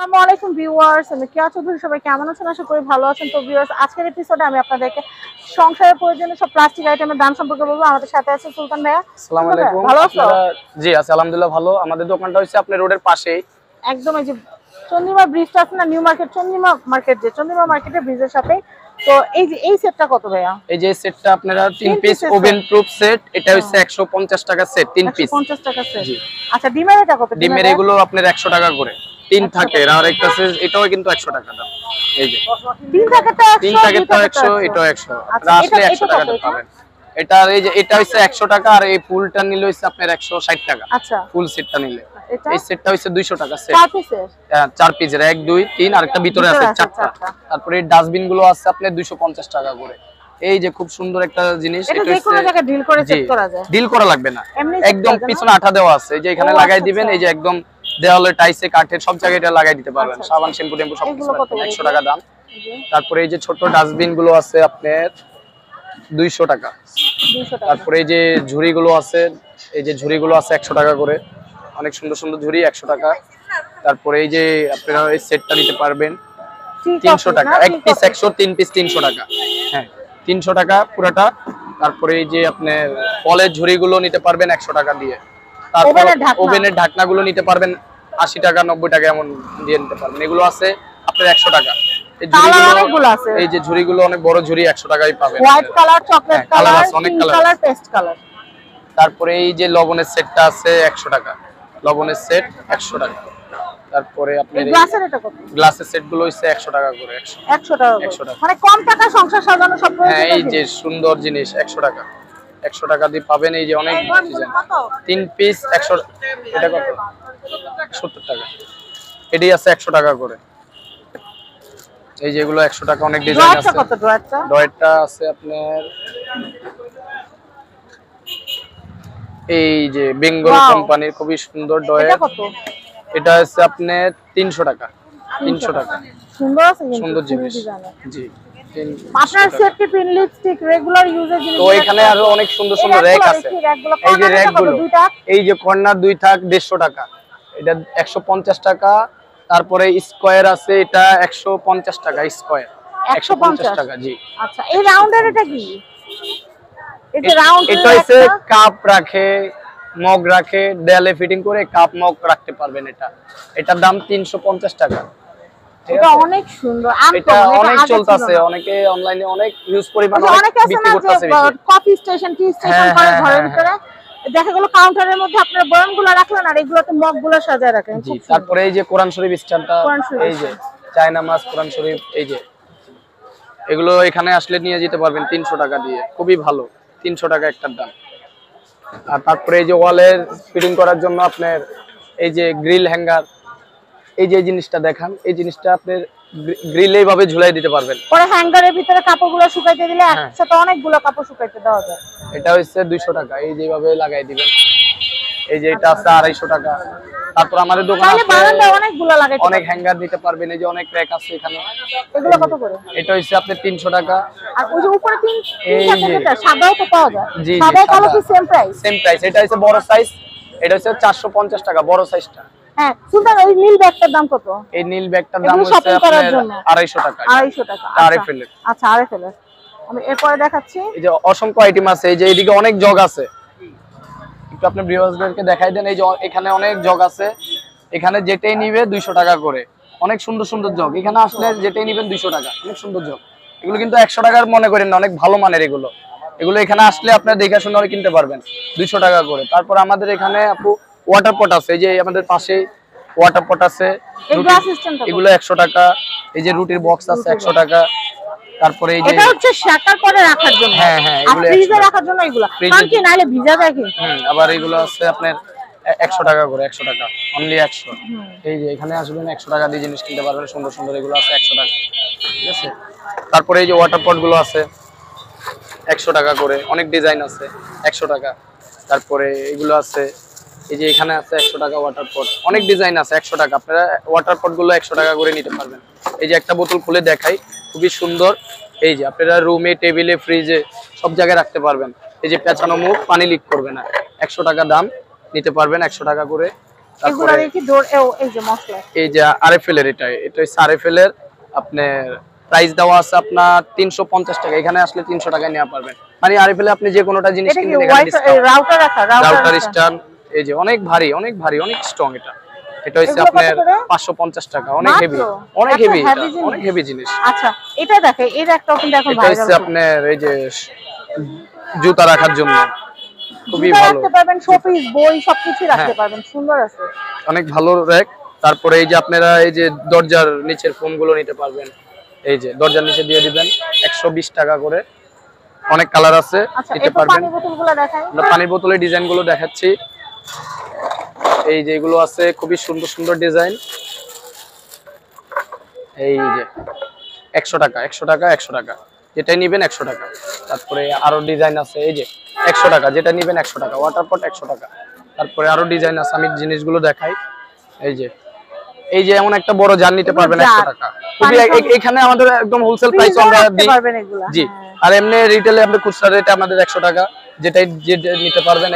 আসসালামু আলাইকুম ভিউয়ার্স, আমি কেয়া চৌধুরী। সবাই কেমন আছেন? আশা করি ভালো আছেন। তো ভিউয়ার্স, আজকের এপিসোডে আমি আপনাদেরকে সংসারের প্রয়োজনীয় সব প্লাস্টিক আইটেমের দাম সম্পর্কে বলবো। আমাদের সাথে আছে সুলতান ভাইয়া। আসসালামু সুলতান ভাইয়া, আলাইকুম। ভালো আছো? আপনারা জি আছে, আলহামদুলিল্লাহ ভালো। আমাদের দোকানটা হচ্ছে আপনার রোডের পাশেই। একদম এই যে চন্দ্রিমা ব্রিজটা আছে না, নিউ মার্কেট চন্দ্রিমা মার্কেট, যে চন্দ্রিমা মার্কেটের ব্রিজের সাথে। তো এই যে এই সেটটা কত ভাইয়া? এই যে সেটটা আপনারা 3 তিন পিস পিসের ওভেন set। প্রুফ সেট, এটা হচ্ছে 150 টাকা সেট 3 পিস। 150 টাকা সেট। জি। আচ্ছা, ডিমের এটা কত? ডিমের এগুলো আপনার 100 টাকা করে 3 থাকে, আর একটা আছে এটাও কিন্তু 100 টাকা দাম। এই যে 3 প্যাকেটটা 3 থাকে তো 100, এটাও 100। আচ্ছা, আপনারা আসলে এটা 100 কত টাকাতে এটা? পাবেন। এটা এই যে এটা হচ্ছে 100 টাকা, আর এই ফুলটা নিলে হচ্ছে আপনার 160 টাকা। আচ্ছা, ফুল সেটটা নিলে এটা এই সেটটা হচ্ছে 200 টাকা সেট। 4 পিসের। 4 পিসের 1 2 3, আর একটা ভিতরে আছে 4টা। চারটা। তারপরে এই ডাস্টবিন গুলো আছে আপনার 250 টাকা করে। এই যে খুব সুন্দর একটা জিনিস, এটা যে কোনো জায়গায় ডিল করে সেট করা যায়। ডিল করা লাগবে না, এমনি set একদম করা যায় না? পিছনে আঠা দেওয়া আছে। এই যে এখানে ও, লাগাই আচ্ছা, দিবেন, আচ্ছা। এই যে একদম দেওয়ালে টাইসে কাঠের সব জায়গায় এটা লাগাই দিতে পারবেন। আচ্ছা, সাবান শ্যাম্পু টেম্পু সব কিছু এগুলো কত করে? 100 টাকা দাম। এই যে তারপরে এই যে ছোট ডাস্টবিন গুলো আছে আপনার 200 টাকা। 200 টাকা। তারপরে এই যে ঝুড়িগুলো আছে, এই যে ঝুড়িগুলো আছে 100 টাকা করে। অনেক সুন্দর সুন্দর ঝুড়ি 100 টাকা। তারপরে এই যে আপনারা এই সেটটা নিতে পারবেন tea 300 coffee টাকা, না, এক tea পিস coffee। 100, 3 পিস 300 টাকা। হ্যাঁ, 300 টাকা পুরোটা। তারপরে এই যে আপনার ফলের ঝুড়িগুলো নিতে পারবেন 100 টাকা দিয়ে। তারপর ওভেনের ঢাকনা। ওভেনের ঢাকনাগুলো নিতে পারবেন 80 টাকা 90 টাকা এমন দিয়ে নিতে পারবেন। এগুলো আছে আপনার 100 টাকা। এই কালার ঝুড়িগুলো, অনেকগুলো আছে। এই যে ঝুড়িগুলো অনেক বড় ঝুড়ি 100 টাকায় পাবেন। হোয়াইট কালার, চকলেট হ্যাঁ, কালার কালার, আছে, অনেক পিঙ্ক কালার কালার, আছে। Paste colour. তারপরে এই যে লবণের সেটটা আছে 100 টাকা, লবণের সেট 100 টাকা। তারপরে আপনার এই গ্লাসের এটা কত? গ্লাসের সেট গুলো হচ্ছে 100 টাকা করে। 100 টাকা করে। 100 টাকা। মানে কম টাকা সংসার সাজানো সব হ্যাঁ, এই প্রয়োজনীয় যে জিনিস। সুন্দর জিনিস 100 টাকা, 100 টাকা দিয়ে পাবেন। এই যে অনেক ডিজাইন, কত? 3 পিস 100। এটা কত? 70 টাকা। এটি আছে 100 টাকা করে। এই যে এগুলো 100 টাকা, অনেক ডিজাইন ড্রয়ারটা আছে। কত? ড্রয়ারটা ডয়েরটা আছে আপনার এই যে বেঙ্গল Wow। কোম্পানির খুবই সুন্দর ডয়ের। এটা কত? এটা হচ্ছে আপনার 300 টাকা। 300 টাকা। সুন্দর আছে কিন্তু, সুন্দর জিনিস। ডিজাইনের। জি। আপনার 300 টাকা। সেফটি পিন, লিপস্টিক, রেগুলার ইউজের জিনিস। তো এখানে আরো অনেক সুন্দর সুন্দর র‍্যাক আছে। এই যে র‍্যাক গুলো, এই যে কর্নার 2 থাক 150 টাকা, এটা 150 টাকা। তারপরে স্কয়ার আছে, এটা 150 টাকা স্কয়ার, 150 টাকা। জি। আচ্ছা, এই রাউন্ডের এটা কি? এই যে রাউন্ড, এটা হচ্ছে কাপ রাখে, মগ রাখে, দেয়ালে ফিটিং করে কাপ মগ রাখতে পারবেন। এটার দাম 350 টাকা। ঠিক এটা আছে? অনেক সুন্দর। এটা অনেক চলতেছে, অনেকে অনলাইনে অনেক ইউজ পরিমাণ অনেক আছে বিক্রি না করতেছে যে বেশি। কফি স্টেশন, টি স্টেশন হ্যাঁ, করে হ্যাঁ, ঘরের হ্যাঁ, ভিতরে দেখা গেল কাউন্টারের মধ্যে আপনার বয়ামগুলো রাখলেন আর এগুলোতে মগগুলো সাজায় রাখেন। জি। তারপরে এই যে কোরআন শরীফ স্ট্যান্ডটা, কোরআন শরীফ এই যে চায়না মাছ কোরআন শরীফ, এই যে এগুলো এখানে আসলে নিয়ে যেতে পারবেন 300 টাকা দিয়ে, খুবই ভালো। 300 টাকা একটার দাম। আর তারপরে এই যে ওয়ালের ফিটিং করার জন্য আপনার এই যে গ্রিল হ্যাঙ্গার, এই যে জিনিসটা দেখান, এই জিনিসটা আপনার গ্রিল এইভাবে ঝুলাই দিতে পারবেন। পরে হ্যাঙ্গারের ভিতরে কাপড়গুলো শুকাইতে দিলে একসাথে অনেকগুলো কাপড় শুকাইতে দেওয়া যায়। এটা হচ্ছে 200 টাকা, এই যেভাবে লাগাই দিবেন। এই যে এটা আছে 250 টাকা। তারপর আমাদের দোকানে তাহলে বারান্দায় অনেকগুলো লাগাইতে অনেক হ্যাঙ্গার দিতে পারবেন। এই যে অনেক র‍্যাক আছে এখানে। এগুলো কত করে? এটা হচ্ছে আপনার 300 টাকা। আর ওই যে উপরে তিন এই তিনটা যে যেটা সাদাও তো পাওয়া যায়। জি, জি, সাদা কালো সাদা। কি সেম প্রাইস? Same price. এটা হচ্ছে বড় সাইজ, এটা হচ্ছে 450 টাকা বড় সাইজটা। হ্যাঁ, সুলতান ওই নীল ব্যাগটার দাম কত? এই নীল ব্যাগটার দাম এগুলো হচ্ছে shopping করার আপনার জন্য? 250 টাকা। 250 টাকা। RFL এর। আচ্ছা, RFL এর। আমি এরপরে দেখাচ্ছি। এই যে অসংখ্য আইটেম আছে। এই যে এদিকে অনেক জগ আছে, একটু আপনি ভিউয়ার্সদেরকে দেখাই দেন। এই যে এখানে অনেক জগ আছে, এখানে যেটাই নিবে 200 টাকা করে। অনেক সুন্দর সুন্দর জগ, এখানে আসলে যেটাই নিবেন 200 টাকা। অনেক সুন্দর জগ। এগুলো কিন্তু 100 টাকার মনে করেন না, অনেক ভালো মানের এগুলো। এগুলো এখানে আসলে আপনারা দেখে শুনে কিনতে পারবেন 200 টাকা করে। তারপর আমাদের এখানে আপু ওয়াটার পট আছে, এই যে আমাদের পাশে ওয়াটার পট আছে, এই গ্লাস সিস্টেমটা এগুলো 100 টাকা। এই যে রুটির বক্স আছে 100 টাকা। তারপরে এই যে এটা হচ্ছে শাকার করে রাখার জন্য। হ্যাঁ, হ্যাঁ, আর এগুলো ফ্রিজে 100 রাখার জন্য এগুলো। ফ্রিজে- কারণ কি নাইলে ভিজা যায় কিন্তু। আবার এগুলো আছে আপনার 100 টাকা করে, 100 টাকা অনলি 100। এই যে এখানে আসবেন 100 টাকা দিয়ে জিনিস কিনতে পারবেন, সুন্দর সুন্দর এগুলো আছে 100 টাকা। ঠিক আছে? তারপরে এই যে ওয়াটার পট গুলো আছে 100 টাকা করে, অনেক ডিজাইন আছে 100 টাকা। তারপরে এগুলো আছে, এই যে এখানে আছে 100 টাকা ওয়াটার পট, অনেক ডিজাইন আছে 100 টাকা। আপনারা ওয়াটার পট গুলো 100 টাকা করে নিতে পারবেন। এই যে একটা বোতল খুলে দেখাই, খুবই সুন্দর। এই যে আপনারা রুমে, টেবিলে, ফ্রিজে সব জায়গায় রাখতে পারবেন। এই যে পেঁচানো মুখ, পানি লিক করবে না। 100 টাকা দাম, নিতে পারবেন 100 টাকা করে। এগুলা দেখি ডোর এই যে মশলা এই যে আরএফএল এর এটা হচ্ছে আরএফএল এর আপনার প্রাইস দেওয়া আছে আপনার 350 টাকা, এখানে আসলে 300 টাকায় নেওয়া পারবেন। মানে আরএফএল এ আপনি যে কোনোটা জিনিস কিনবেন এখানে ডিসকাউন্ট। রাউটার রাখা রাউটার স্ট্যান্ড এই যে অনেক ভারী অনেক স্ট্রং এটা হচ্ছে আপনার 550 টাকা, অনেক হেভি অনেক হেভি জিনিস। আচ্ছা এটা দেখে এর একটা কিন্তু এখন এটা ভাইরাল হচ্ছে আপনার এই যে জুতা রাখার জন্য খুবই জুতা ভালো, রাখতে পারবেন, শোপিস বই সবকিছু রাখতে পারবেন, সুন্দর আছে, অনেক ভালো র‍্যাক। তারপরে এই যে আপনারা এই যে দরজার নিচের ফোম গুলো নিতে পারবেন, এই যে দরজার নিচে দিয়ে দিবেন 120 টাকা করে, অনেক কালার আছে নিতে পারবেন। পানির বোতলগুলো দেখাই, আমরা পানির বোতলের ডিজাইন গুলো দেখাচ্ছি। এই যে এগুলো আছে খুবই সুন্দর ডিজাইন, এই যে 100 টাকা 100 টাকা 100 টাকা যেটাই নিবেন 100 টাকা। তারপরে আরো ডিজাইন আছে এই যে 100 টাকা, যেটা নিবেন 100 টাকা। ওয়াটার পট 100 টাকা। তারপরে আরো ডিজাইন আছে, আমি জিনিসগুলো দেখাই। এই যে এমন একটা বড় জার নিতে পারবেন 100 টাকা। খুবই এখানে আমাদের একদম হোলসেল প্রাইস আমরা দিই। জি, আর এমনি রিটেলে আপনি খুচরা রেটে আমাদের 100 টাকা যেটাই নিতে পারবেন।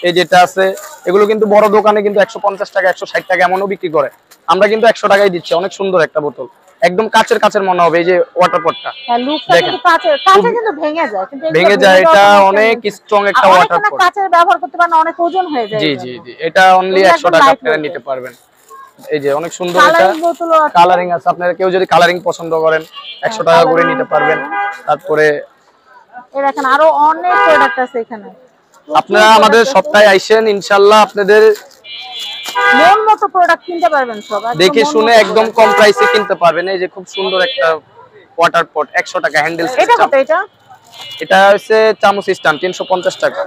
এই যেটা আছে এগুলো কিন্তু বড় দোকানে কিন্তু 150 টাকা 160 টাকা এমনও বিক্রি করে, আমরা কিন্তু 100 টাকায় দিচ্ছি। অনেক সুন্দর একটা বোতল, একদম কাচের মনে হবে। এই যে ওয়াটার পটটা দেখেন, ভেঙে যায়, এটা অনেক স্ট্রং একটা ওয়াটার পট, কাচের ব্যবহার করতে পারেন, অনেক ওজন হয়ে যায়। জি এটা অনলি 100 টাকা আপনারা নিতে পারবেন। এই যে অনেক সুন্দর, এটা কালারিং আছে, আপনারা কেউ যদি কালারিং পছন্দ করেন 100 টাকা করে নিতে পারবেন। তারপরে দেখেন আরো অনেক প্রোডাক্ট আছে এখানে, আপনারা আমাদের সপ্তাহে আইসেন, ইনশাআল্লাহ আপনাদের মন মতো প্রোডাক্ট কিনতে পারবেন, সব দেখে শুনে একদম কম প্রাইসে কিনতে পারবেন। এই যে খুব সুন্দর একটা ওয়াটার পট 100 টাকা হ্যান্ডেল সিস্টেম। এটা হচ্ছে চামচ স্ট্যান্ড 350 টাকা।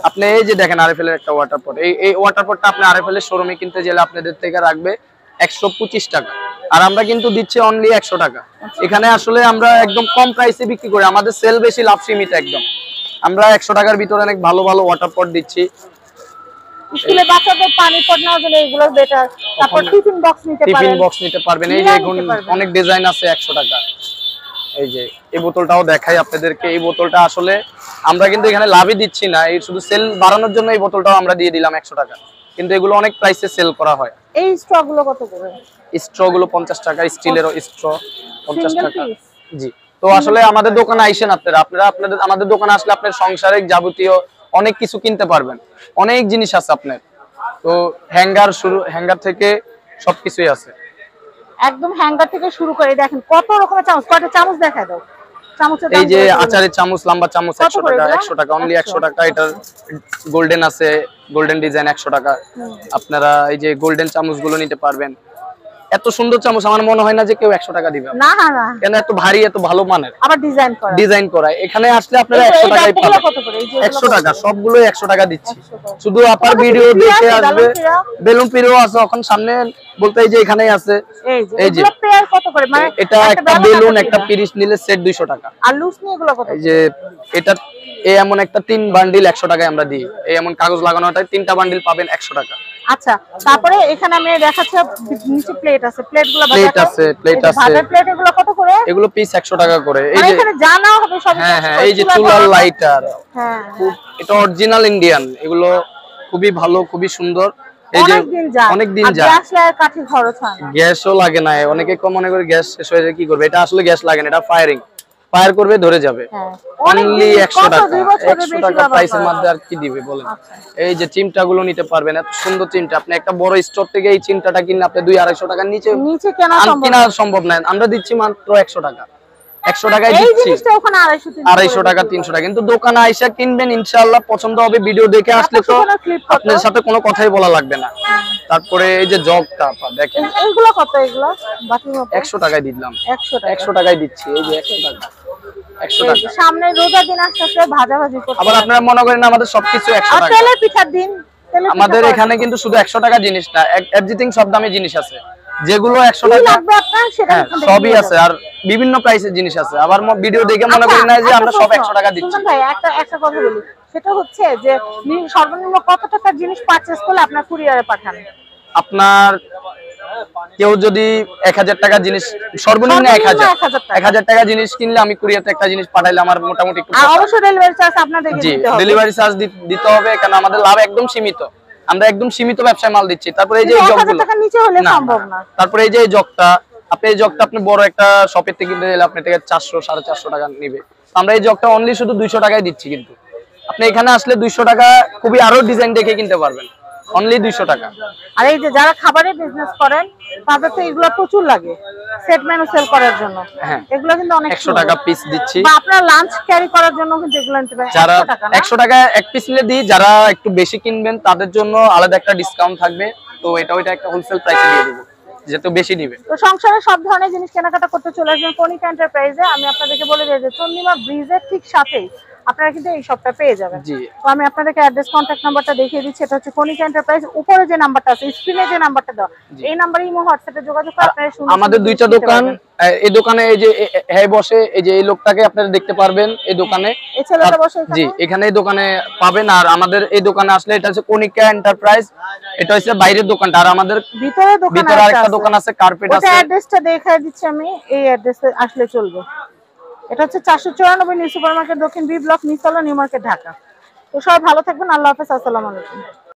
আপনি এই যে দেখেন আরএফএল এর একটা ওয়াটার পট, এই ওয়াটার পটটা আপনি আরএফএল এর শোরুমে কিনতে গেলে আপনাদের থেকে রাখবে 125 টাকা, আর আমরা কিন্তু দিচ্ছি অনলি 100 টাকা। এখানে আসলে আমরা একদম কম প্রাইসে বিক্রি করি, আমাদের সেল বেশি, লাভ সীমিত একদম। আমরা 100 টাকার ভিতরে অনেক ভালো ওয়াটার পট দিচ্ছি। স্কুলে বাচ্চাদের পানি পট নেওয়ার জন্য এগুলো বেটার। তারপর টিফিন বক্স নিতে পারবেন, এই যে এখন অনেক ডিজাইন আছে 100 টাকা। এই যে এই বোতলটাও দেখাই আপনাদেরকে। এই বোতলটা আসলে আমরা কিন্তু এখানে লাভই দিচ্ছি না, এই শুধু সেল বাড়ানোর জন্য এই বোতলটাও আমরা দিয়ে দিলাম 100 টাকা, কিন্তু এগুলো অনেক প্রাইসে সেল করা হয়। এই স্ট্র গুলো কত করে? স্ট্র গুলো 50 টাকা, স্টিলের স্ট্র 50 টাকা। জি, তো আসলে আমাদের দোকানে আইসেন আপনারা আমাদের দোকানে আসলে আপনার সংসারিক যাবতীয় অনেক কিছু কিনতে পারবেন, অনেক জিনিস আছে আপনার। তো হ্যাঙ্গার থেকে সবকিছুই আছে, একদম হ্যাঙ্গার থেকে শুরু করে দেখেন কত রকমের চামচ। কয়টা চামচ দেখায় দাও। এই যে আচারের চামচ, লম্বা চামচ 100 টাকা, 100 টাকা অনলি 100 টাকা। এটা গোল্ডেন আছে, গোল্ডেন ডিজাইন 100 টাকা। আপনারা এই যে গোল্ডেন চামচ গুলো নিতে পারবেন। এত সুন্দর চামচ আমার মনে হয় না যে কেউ 100 টাকা দিবে না, কেন এত ভারী, এত ভালো মানের, আবার ডিজাইন করা। এখানে আসলে আপনারা 100 টাকায় পাবেন। 100 টাকা সবগুলো 100 টাকা দিচ্ছি। শুধু আপনার ভিডিও দেখে আসবে। বেলুন পিরো আছে এখন সামনে, বলতে এই যে এখানেই আছে। এই যে পেয়ার কত করে? মানে এটা একটা বেলুন একটা পিরিস নিলে সেট 200 টাকা। আর লুজ নিয়ে এগুলো কত? এই যে এটা এমন একটা 3 বান্ডিল 100 টাকায় আমরা দিই। এমন কাগজ লাগানোটা 3টা বান্ডিল পাবেন 100 টাকা। আচ্ছা, তারপরে এখানে আমি দেখাচ্ছি নিচে প্লেট আছে, প্লেট আছে। ভাতের প্লেট এগুলো কত করে? এগুলো পিস 100 টাকা করে। এই যে এখানে জানা হবে সব। হ্যাঁ এই যে চুলার লাইটার, এটা অরিজিনাল ইন্ডিয়ান, এগুলো খুবই ভালো, খুবই সুন্দর। এই যে অনেক দিন যায়, গ্যাস লাগে, কাঠি খরচ হয় না, গ্যাসও লাগে না। অনেকে কম মনে করে গ্যাস শেষ হয়ে যায় কি করবে, এটা আসলে গ্যাস লাগে না, এটা ফায়ার করবে, ধরে যাবে। অনলি 100 টাকা। 100 টাকা প্রাইসের মধ্যে আর কি দিবে বলেন। এই যে চিমটা গুলো নিতে পারবেন, এত সুন্দর চিমটা। আপনি একটা বড় স্টোর থেকে এই চিমটাটা কিনলে আপনি 200-250 টাকার নিচে কেনা সম্ভব না। আমরা দিচ্ছি মাত্র 100 টাকা। 100 টাকায় দিচ্ছি। 250 টাকা 300 টাকা। কিন্তু দোকানে আইসা কিনবেন, ইনশাআল্লাহ পছন্দ হবে। ভিডিও দেখে আসলে তো আপনার সাথে কোনো কথাই বলা লাগবে না। তারপরে এই যে জগটা দেখেন, এইগুলো কত? এগুলো 100 টাকায় দিলাম। 100 টাকায় দিচ্ছি। এই যে 100 টাকা। 100 টাকা। সামনে রোজার দিন আসছে, ভাজাভাজি করতে। আবার আপনারা মনে করেন আমাদের সবকিছু 100 টাকা। তেলের পিঠার দিন, আমাদের এখানে কিন্তু শুধু 100 টাকা জিনিস না, এভরিথিং সব দামে জিনিস আছে। যেগুলো 100 টাকা লাগবে আপনার সেটা সবই আছে, আর বিভিন্ন প্রাইসের জিনিস আছে। আবার ভিডিও দেখে মনে করেন না যে আমরা সব 100 টাকা দিচ্ছি। ভাই একটা কথা বলি, সেটা হচ্ছে যে সর্বনিম্ন কত টাকার জিনিস পারচেজ করলে আপনার কুরিয়ারে পাঠান? আপনার কেউ যদি 1000 টাকা জিনিস, সর্বনিম্ন 1000 টাকা জিনিস কিনলে আমি কুরিয়াতে একটা জিনিস পাঠাইলে আমার মোটামুটি একটু, আর অবশ্যই ডেলিভারি চার্জ আপনাদেরকে দিতে হবে। জি, ডেলিভারি চার্জ দিতে হবে, কারণ আমাদের লাভ একদম সীমিত। আমরা একদম সীমিত ব্যবসায় মাল দিচ্ছি। তারপরে এই যে কিন্তু এই 1000 জগগুলো, টাকার নিচে হলে না, সম্ভব না। না। তারপরে এই যে এই জগটা, এই জগটা আপনি বড় একটা শপের থেকে কিনতে গেলে আপনার থেকে 400 450 টাকা নিবে। আমরা এই জগটা অনলি শুধু 200 টাকায় দিচ্ছি। কিন্তু আপনি এখানে আসলে 200 টাকা খুবই আরো ডিজাইন দেখে কিনতে পারবেন, অনলি 200 টাকা। আর এই যে যারা খাবারের বিজনেস করেন তাদের তো এগুলো প্রচুর লাগে সেট মেনু সেল করার জন্য। হ্যাঁ, এগুলো কিন্তু অনেক 100 টাকা পিস দিচ্ছি। বা আপনারা লাঞ্চ ক্যারি করার জন্য কিন্তু এগুলো নিতে পারেন। যারা 100 টাকা না? 100 টাকা এক পিস নিলে দিই, যারা একটু বেশি কিনবেন তাদের জন্য আলাদা একটা ডিসকাউন্ট থাকবে। তো ওইটা একটা হোলসেল প্রাইসে দিয়ে দেবো, যেহেতু বেশি নিবে। তো সংসারের সব ধরনের জিনিস কেনাকাটা করতে চলে আসবেন কণিকা এন্টারপ্রাইজে। আমি আপনাদেরকে বলে দিই যে চন্দ্রিমা ব্রিজের ঠিক সাথেই আপনারা কিন্তু এই শপটা পেয়ে যাবেন। জি। তো আমি আপনাদেরকে অ্যাড্রেস কন্ট্যাক্ট নাম্বারটা দেখিয়ে দিচ্ছি। এটা হচ্ছে কণিকা এন্টারপ্রাইজ। উপরে যে নাম্বারটা আছে, স্ক্রিনে যে নাম্বারটা দেওয়া, এই নাম্বারে ইমো হোয়াটসঅ্যাপে যোগাযোগ করে আপনারা সুন্দর আমাদের সুন্দর দুইটা জিনিস নিতে দোকান, পারবেন। এই দোকানে এই যে হ্যাঁ বসে, এই যে এই লোকটাকে আপনারা দেখতে পারবেন এই দোকানে। এই ছেলেটা বসে এখানে? জি, এখানে এই দোকানে পাবেন। আর আমাদের এই দোকানে আসলে এটা হচ্ছে কণিকা এন্টারপ্রাইজ, এটা হচ্ছে বাইরের দোকানটা। আর আমাদের ভিতরে আরেকটা দোকান আছে, কার্পেট আছে। ওটা অ্যাড্রেসটা দেখাই দিচ্ছি আমি, এই অ্যাড্রেসে আসলে চলবে। এটা হচ্ছে 494 নিউ সুপার মার্কেট, দক্ষিণ বি ব্লক, নিচতলা, নিউ মার্কেট, ঢাকা। তো সবাই ভালো থাকবেন। আল্লাহ হাফেজ, আসসালামু আলাইকুম।